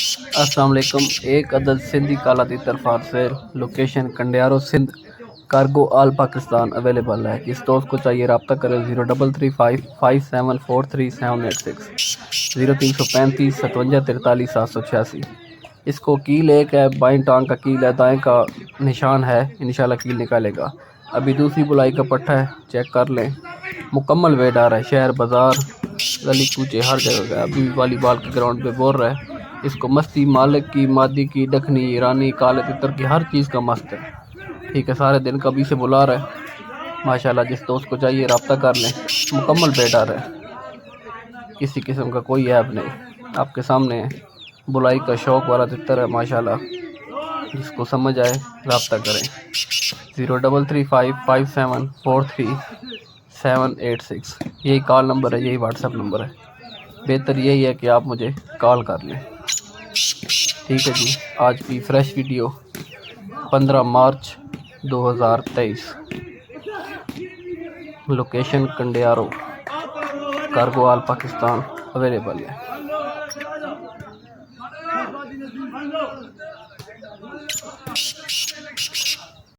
السلام علیکم۔ ایک عدد سندھی کالا تیتر for sale, location Kandiaro Sindh, cargo all Pakistan available ہے۔ جس دوست کو چاہیے رابطہ کرے 033557438786 033557438786۔ اس کو کیل ایک ہے، بائیں ٹانگ کا کیل ہے، دائیں کا نشان ہے، انشاءاللہ کیل نکالے گا۔ ابھی دوسری بلائی کا پٹھا ہے، چیک کر لیں۔ مکمل ویٹ آ رہا ہے، شہر بازار گلی کوچے ہر جگہ کا۔ ابھی والی بال کے گراؤنڈ پہ بول رہا ہے۔ اس کو مستی مالک کی، مادی کی، دکھنی، ایرانی، کالے تتر کی، ہر چیز کا مست ہے۔ ٹھیک ہے، سارے دن کا بھی سے بلا رہا ہے ماشاءاللہ۔ جس دوست کو چاہیے رابطہ کر لیں۔ مکمل بیٹ آ رہا ہے، کسی قسم کا کوئی عیب نہیں، آپ کے سامنے ہے۔ بلائی کا شوق والا تتر ہے ماشاءاللہ، جس کو سمجھ آئے رابطہ کریں۔ 033557438786 یہی کال نمبر ہے، یہی واٹس ایپ نمبر ہے۔ بہتر یہی ہے کہ آپ مجھے کال کر لیں۔ ٹھیک ہے جی، آج کی fresh video 15 March 2023، location Kandiaro, cargo all Pakistan available ہے۔